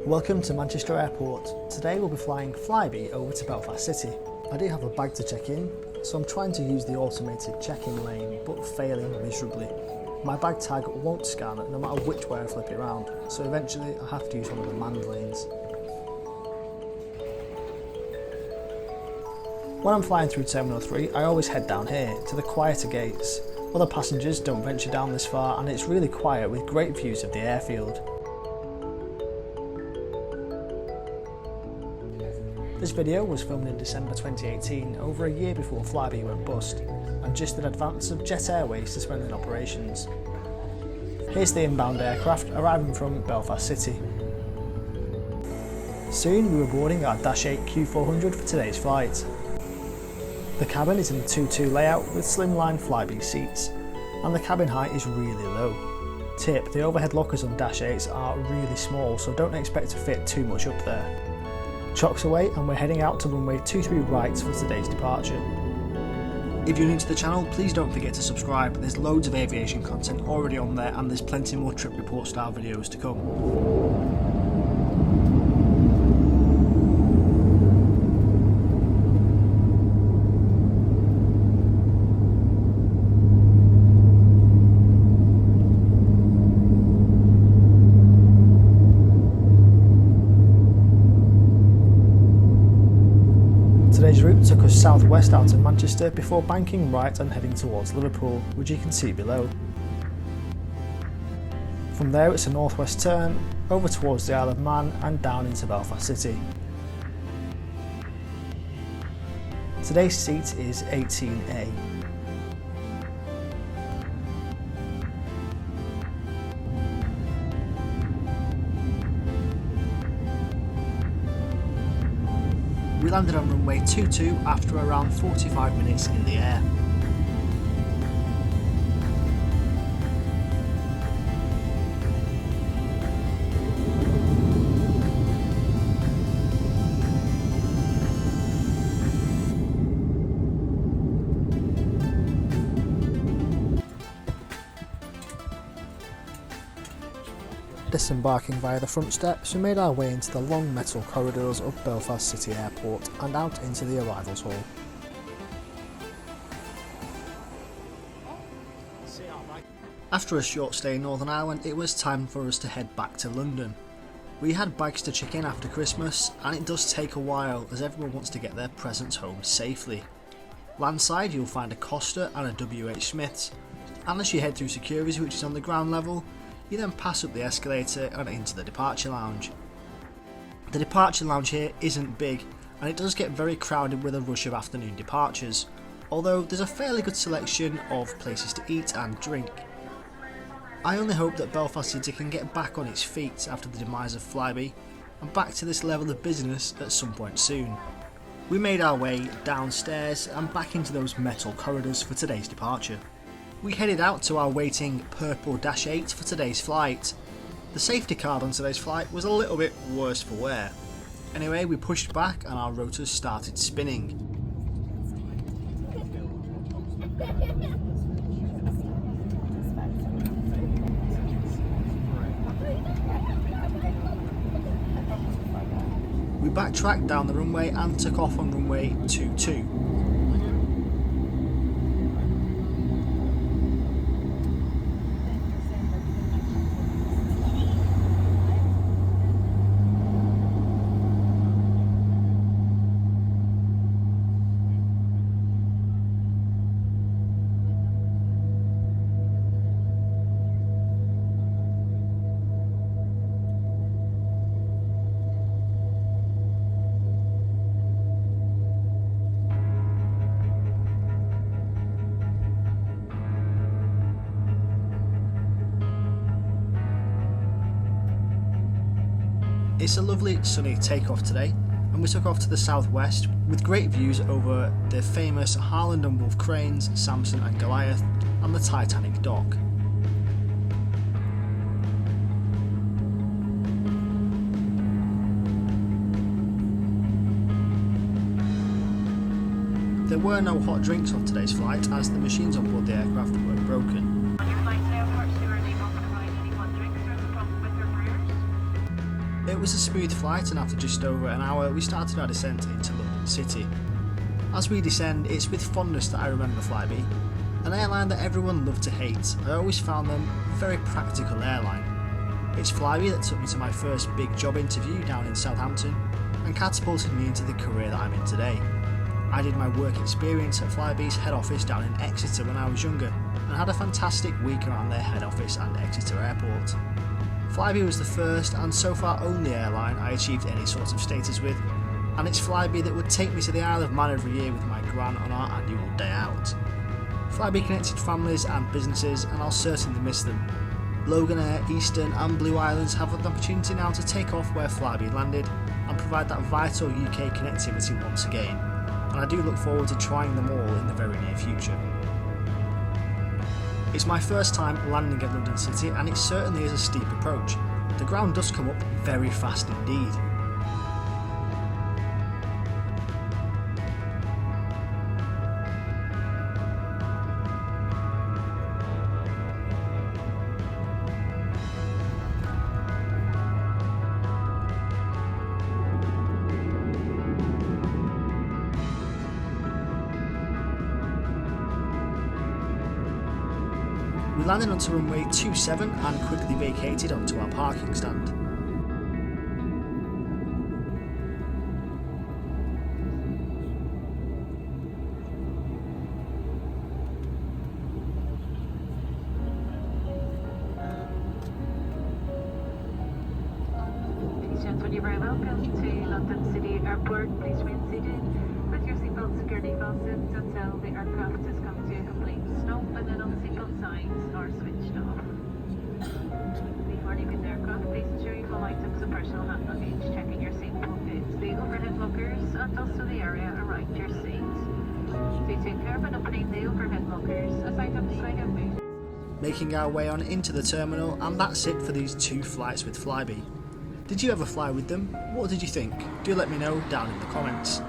Welcome to Manchester Airport. Today we'll be flying Flybe over to Belfast City. I do have a bag to check in, so I'm trying to use the automated check-in lane, but failing miserably. My bag tag won't scan no matter which way I flip it around, so eventually I have to use one of the manned lanes. When I'm flying through Terminal 3, I always head down here, to the quieter gates. Other passengers don't venture down this far and it's really quiet with great views of the airfield. This video was filmed in December 2018, over a year before Flybe went bust, and just in advance of Jet Airways suspending operations. Here's the inbound aircraft arriving from Belfast City. Soon we were boarding our Dash 8 Q400 for today's flight. The cabin is in a 2-2 layout with slimline Flybe seats, and the cabin height is really low. Tip: the overhead lockers on Dash 8s are really small, so don't expect to fit too much up there. Chocks away and we're heading out to runway 23 right for today's departure. If you're new to the channel, please don't forget to subscribe. There's loads of aviation content already on there and there's plenty more trip report style videos to come. Today's route took us southwest out of Manchester before banking right and heading towards Liverpool, which you can see below. From there it's a northwest turn, over towards the Isle of Man and down into Belfast City. Today's seat is 18A. We landed on runway 22 after around 45 minutes in the air. Disembarking via the front steps, we made our way into the long metal corridors of Belfast City Airport and out into the arrivals hall. After a short stay in Northern Ireland, it was time for us to head back to London. We had bags to check in after Christmas, and it does take a while as everyone wants to get their presents home safely. Landside you'll find a Costa and a WH Smith's, and as you head through security, which is on the ground level, you then pass up the escalator and into the departure lounge. The departure lounge here isn't big and it does get very crowded with a rush of afternoon departures, although there's a fairly good selection of places to eat and drink. I only hope that Belfast City can get back on its feet after the demise of Flybe and back to this level of business at some point soon. We made our way downstairs and back into those metal corridors for today's departure. We headed out to our waiting purple Dash 8 for today's flight. The safety card on today's flight was a little bit worse for wear. Anyway, we pushed back and our rotors started spinning. We backtracked down the runway and took off on runway 22. It's a lovely sunny takeoff today, and we took off to the southwest with great views over the famous Havilland and Wolf cranes, Samson and Goliath, and the Titanic dock. There were no hot drinks on today's flight as the machines on board the aircraft were broken. On your flight to airports, you are unable to provide any hot drinks or the with your brewers? It It was a smooth flight, and after just over an hour we started our descent into London City. As we descend, it's with fondness that I remember Flybe, an airline that everyone loved to hate. I always found them a very practical airline. It's Flybe that took me to my first big job interview down in Southampton and catapulted me into the career that I'm in today. I did my work experience at Flybe's head office down in Exeter when I was younger and had a fantastic week around their head office and Exeter Airport. Flybe was the first and so far only airline I achieved any sort of status with, and it's Flybe that would take me to the Isle of Man every year with my gran on our annual day out. Flybe connected families and businesses, and I'll certainly miss them. Loganair, Eastern and Blue Islands have the opportunity now to take off where Flybe landed and provide that vital UK connectivity once again, and I do look forward to trying them all in the very near future. It's my first time landing at London City, and it certainly is a steep approach. The ground does come up very fast indeed. We landed onto runway 27 and quickly vacated onto our parking stand. Ladies and gentlemen, you're very welcome to London City Airport. Please remain seated with your seatbelt security fastened until the aircraft has come to a complete stop, and then all the seatbelt signs are switched off. Before leaving the aircraft, please ensure you full items of personal hand luggage, checking your seat pockets, the overhead lockers, and also the area around your seat. Do take care when opening the overhead lockers, as items might have moved. Making our way on into the terminal, and that's it for these 2 flights with Flybe. Did you ever fly with them? What did you think? Do let me know down in the comments.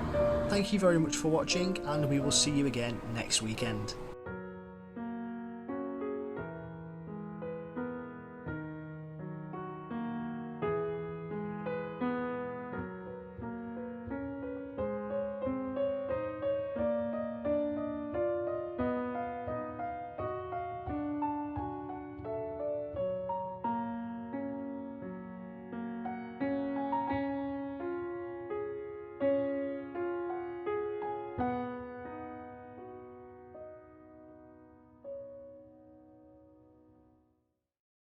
Thank you very much for watching, and we will see you again next weekend.